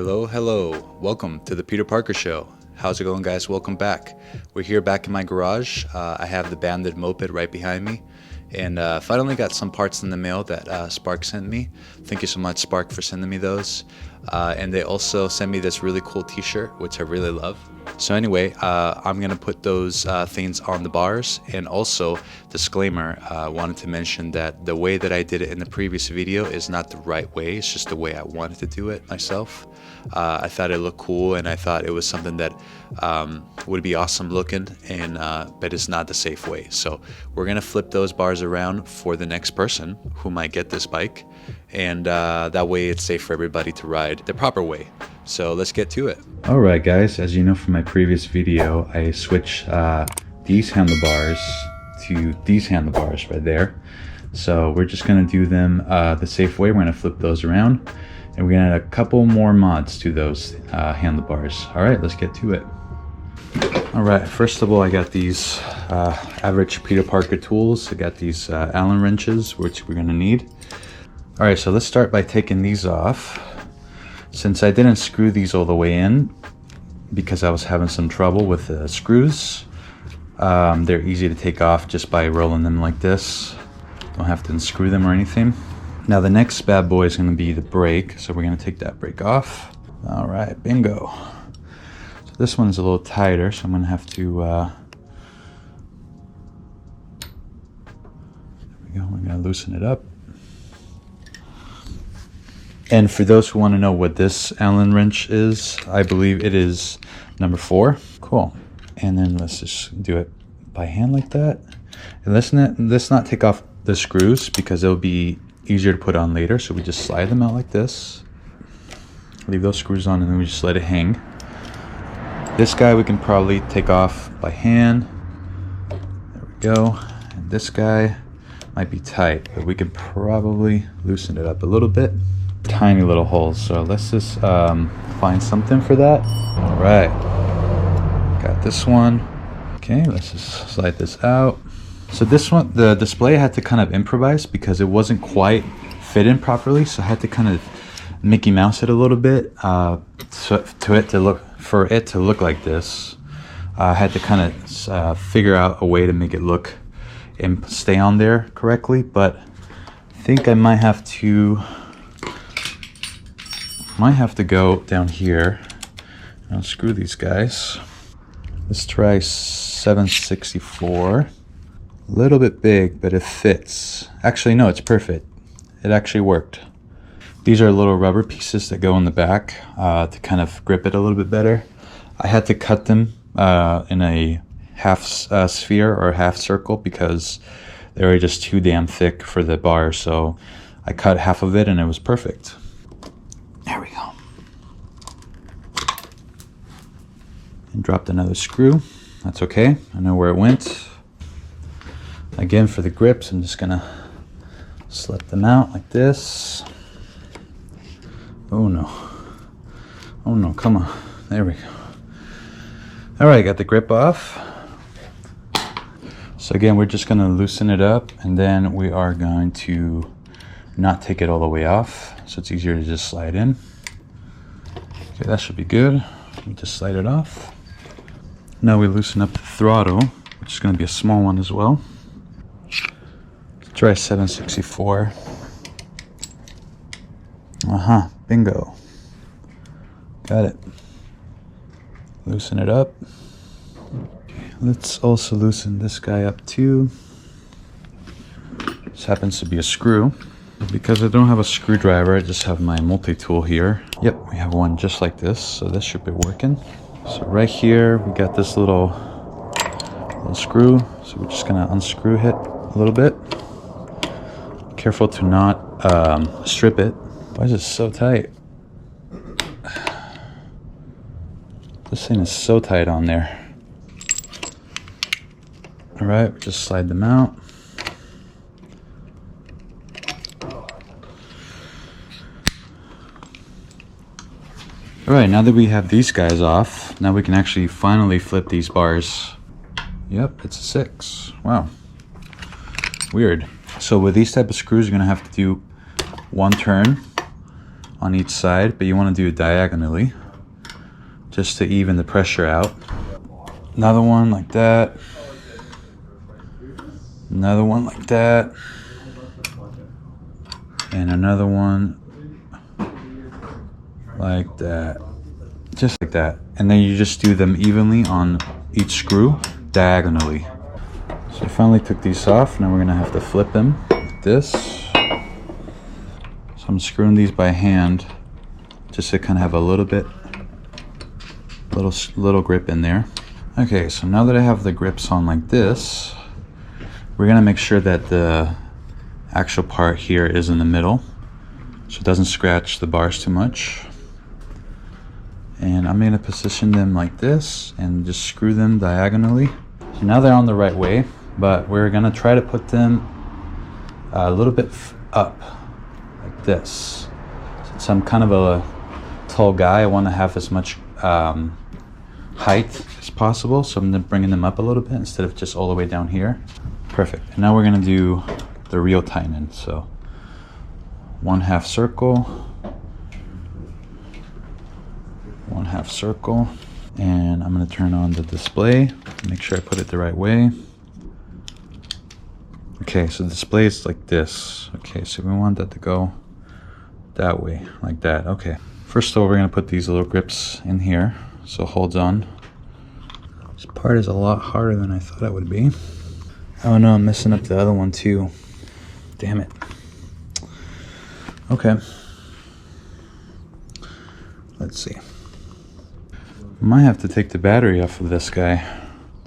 Hello. Welcome to the Peter Parker Show. How's it going, guys? Welcome back. We're here back in my garage. I have the Bandit moped right behind me. And finally got some parts in the mail that Spark sent me. Thank you so much, Spark, for sending me those. And they also sent me this really cool t-shirt, which I really love. So anyway, I'm going to put those things on the bars. And also, disclaimer, I wanted to mention that the way that I did it in the previous video is not the right way. It's just the way I wanted to do it myself. I thought it looked cool, and I thought it was something that would be awesome looking, and but it's not the safe way. So we're going to flip those bars around for the next person who might get this bike. And that way it's safe for everybody to ride the proper way. So let's get to it. Alright guys, as you know from my previous video, I switched these handlebars to these handlebars right there. So we're just going to do them the safe way. We're going to flip those around, and we're going to add a couple more mods to those handlebars. Alright, let's get to it. Alright, first of all, I got these average Peter Parker tools. I got these Allen wrenches, which we're going to need. Alright, so let's start by taking these off. Since I didn't screw these all the way in, because I was having some trouble with the screws, they're easy to take off just by rolling them like this. Don't have to unscrew them or anything. Now the next bad boy is going to be the brake, so we're going to take that brake off. Alright, bingo. So this one's a little tighter, so I'm going to have to... there we go, we're going to loosen it up. And for those who want to know what this Allen wrench is, I believe it is number 4. Cool. And then let's just do it by hand like that. And let's not take off the screws, because it'll be easier to put on later. So we just slide them out like this. Leave those screws on, and then we just let it hang. This guy we can probably take off by hand. There we go. And this guy might be tight, but we can probably loosen it up a little bit. Tiny little holes, so let's just find something for that. All right, got this one. Okay, let's just slide this out. So this one, the display, I had to kind of improvise because it wasn't quite fitting properly, so I had to kind of Mickey Mouse it a little bit for it to look like this. I had to kind of figure out a way to make it look and stay on there correctly, but I think I might have to go down here and unscrew these guys. Let's try 764. A little bit big, but it fits. Actually, no, it's perfect. It actually worked. These are little rubber pieces that go in the back to kind of grip it a little bit better. I had to cut them in a half sphere or half circle because they were just too damn thick for the bar. So I cut half of it and it was perfect. There we go. And dropped another screw. That's okay. I know where it went. Again, for the grips, I'm just gonna slip them out like this. Oh no. Oh no, come on. There we go. Alright, got the grip off. So again, we're just gonna loosen it up, and then we are going to not take it all the way off, so it's easier to just slide in. Okay, that should be good. We just slide it off. Now we loosen up the throttle, which is going to be a small one as well. Let's try 764. Bingo. Got it. Loosen it up. Okay, let's also loosen this guy up too. This happens to be a screw. Because I don't have a screwdriver, I just have my multi-tool here. Yep, we have one just like this, so this should be working. So right here, we got this little screw, so we're just gonna unscrew it a little bit. Careful to not strip it. Why is it so tight? This thing is so tight on there. All right, just slide them out. Alright, now that we have these guys off, now we can actually finally flip these bars. Yep, it's a 6. Wow. Weird. So with these type of screws, you're going to have to do one turn on each side, but you want to do it diagonally just to even the pressure out. Another one like that. Another one like that. And another one like that. Just like that. And then you just do them evenly on each screw diagonally. So I finally took these off. Now we're gonna have to flip them like this. So I'm screwing these by hand just to kind of have a little bit, little grip in there. Okay, so now that I have the grips on like this, we're gonna make sure that the actual part here is in the middle so it doesn't scratch the bars too much. And I'm gonna position them like this and just screw them diagonally. So now they're on the right way, but we're gonna try to put them a little bit up like this. Since I'm kind of a tall guy, I want to have as much height as possible, so I'm bringing them up a little bit instead of just all the way down here. Perfect. And now we're gonna do the real tighten. So 1/2 circle, 1/2 circle, and I'm gonna turn on the display, make sure I put it the right way. Okay, so the display is like this. Okay, so we want that to go that way, like that. Okay, first of all, we're gonna put these little grips in here so it holds on. This part is a lot harder than I thought it would be. Oh no, I'm messing up the other one too. Damn it. Okay. Let's see. I might have to take the battery off of this guy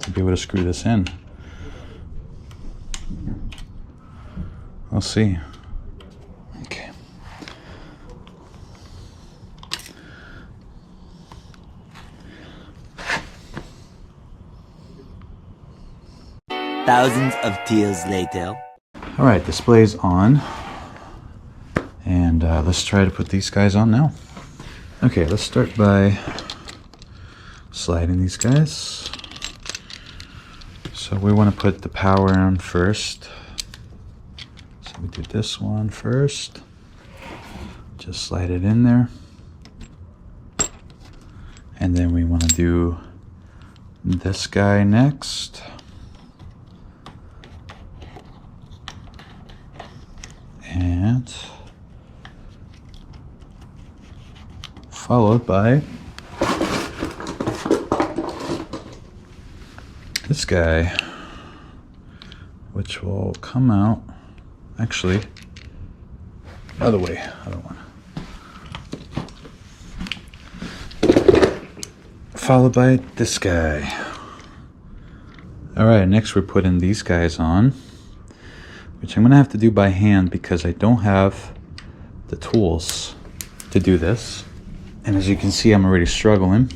to be able to screw this in. We'll see. Okay. Thousands of tears later. All right, display's on. And let's try to put these guys on now. Okay, let's start by sliding these guys. So we want to put the power on first. So we do this one first. Just slide it in there. And then we want to do this guy next. And followed by this guy, which will come out, actually, other way, other one. Followed by this guy. All right, next we're putting these guys on, which I'm gonna have to do by hand because I don't have the tools to do this. And as you can see, I'm already struggling.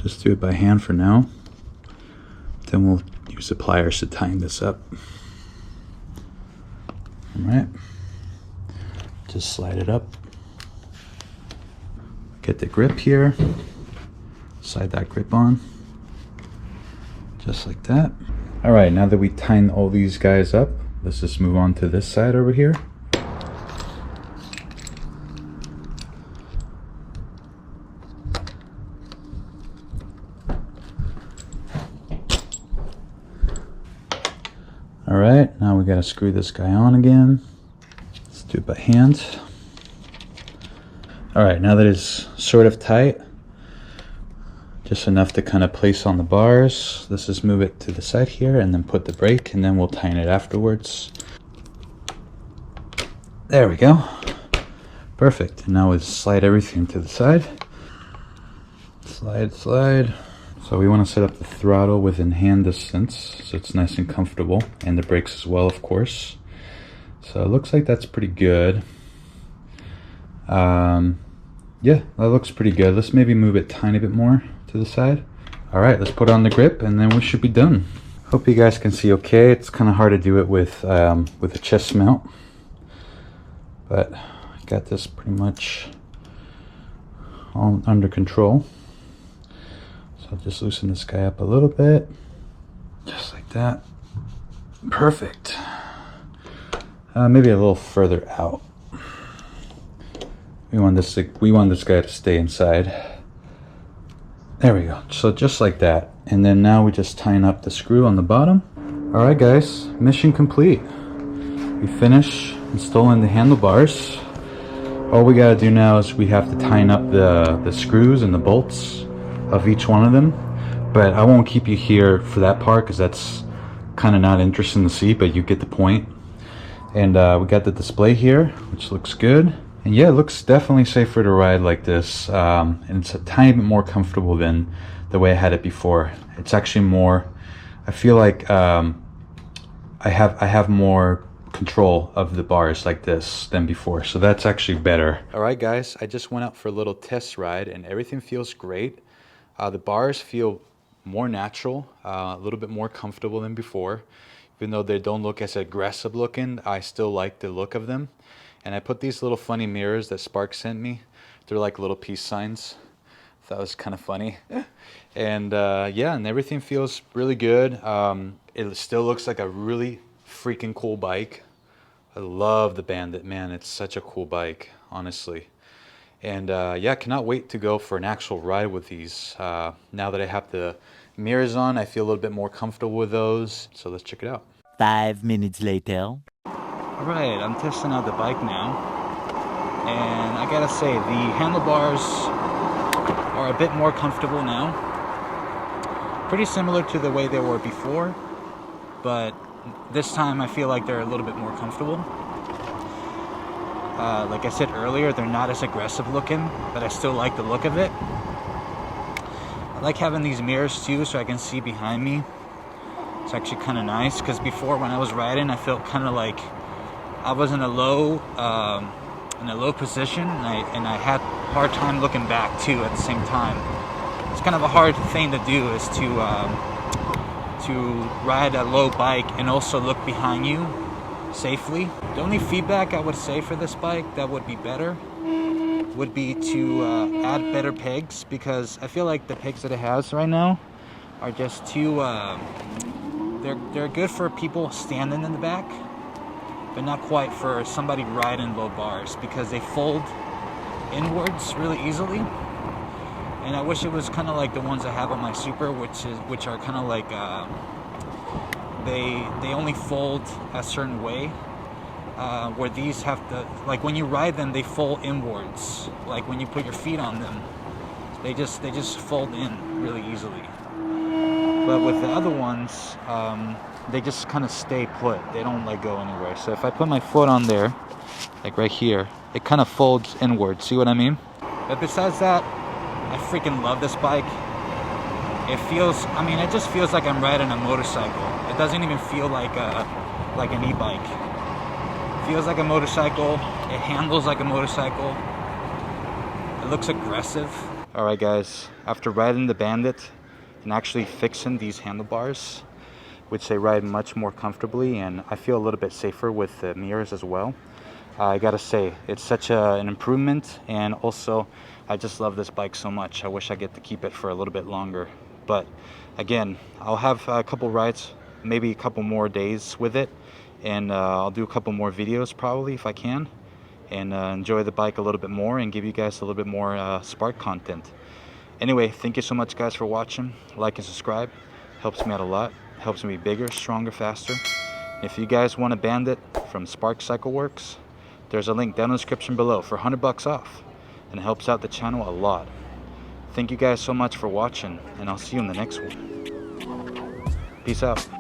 Just do it by hand for now. Then we'll use the pliers to tighten this up. All right, just slide it up. Get the grip here. Slide that grip on, just like that. All right, now that we tighten all these guys up, let's just move on to this side over here. All right, now we gotta screw this guy on again. Let's do it by hand. All right, now that it's sort of tight, just enough to kind of place on the bars, let's just move it to the side here and then put the brake, and then we'll tighten it afterwards. There we go. Perfect. And now we'll slide everything to the side. Slide, slide. So we want to set up the throttle within hand distance so it's nice and comfortable, and the brakes as well, of course. So it looks like that's pretty good. Yeah, that looks pretty good. Let's maybe move it a tiny bit more to the side. All right, let's put on the grip and then we should be done. Hope you guys can see okay. It's kind of hard to do it with a chest mount, but I got this pretty much all under control. So I'll just loosen this guy up a little bit, just like that. Perfect. Maybe a little further out. We want this guy to stay inside. There we go. So just like that. And then now we just tighten up the screw on the bottom. All right, guys, mission complete. We finish installing the handlebars. All we gotta do now is we have to tighten up the screws and the bolts of each one of them. But I won't keep you here for that part because that's kind of not interesting to see, but you get the point. And we got the display here, which looks good. And yeah, it looks definitely safer to ride like this. And it's a tiny bit more comfortable than the way I had it before. It's actually more, I feel like I have more control of the bars like this than before, so that's actually better. All right, guys, I just went out for a little test ride and everything feels great. The bars feel more natural, a little bit more comfortable than before. Even though they don't look as aggressive looking, I still like the look of them. And I put these little funny mirrors that Spark sent me. They're like little peace signs. That was kind of funny. And yeah, and everything feels really good. It still looks like a really freaking cool bike. I love the Bandit, man. It's such a cool bike, honestly. And yeah, cannot wait to go for an actual ride with these. Now that I have the mirrors on, I feel a little bit more comfortable with those. So let's check it out. 5 minutes later. All right, I'm testing out the bike now. And I gotta say, the handlebars are a bit more comfortable now. Pretty similar to the way they were before, but this time I feel like they're a little bit more comfortable. Like I said earlier, they're not as aggressive looking, but I still like the look of it. I like having these mirrors too, so I can see behind me. It's actually kind of nice, because before when I was riding, I felt kind of like I was in a low position, and I had a hard time looking back too at the same time. It's kind of a hard thing to do, is to ride a low bike and also look behind you safely. The only feedback I would say for this bike that would be better would be to add better pegs, because I feel like the pegs that it has right now are just too they're good for people standing in the back, but not quite for somebody riding low bars, because they fold inwards really easily. And I wish it was kind of like the ones I have on my Super, which are kind of like they only fold a certain way, where these have to, like when you ride them, they fold inwards. Like when you put your feet on them, they just fold in really easily. But with the other ones, they just kind of stay put. They don't like go anywhere. So if I put my foot on there, like right here, it kind of folds inward. See what I mean? But besides that, I freaking love this bike. It just feels like I'm riding a motorcycle. It doesn't even feel like an e-bike. It feels like a motorcycle. It handles like a motorcycle. It looks aggressive. All right, guys. After riding the Bandit and actually fixing these handlebars, which they ride much more comfortably, and I feel a little bit safer with the mirrors as well. I gotta say, it's such an improvement, and also I just love this bike so much. I wish I get to keep it for a little bit longer. But again, I'll have a couple rides, maybe a couple more days with it, and I'll do a couple more videos probably if I can, and enjoy the bike a little bit more and give you guys a little bit more Spark content. Anyway, thank you so much, guys, for watching. Like and subscribe. Helps me out a lot. Helps me be bigger, stronger, faster. If you guys want a Bandit from Spark Cycle Works, there's a link down in the description below for $100 off, and it helps out the channel a lot. Thank you guys so much for watching, and I'll see you in the next one. Peace out.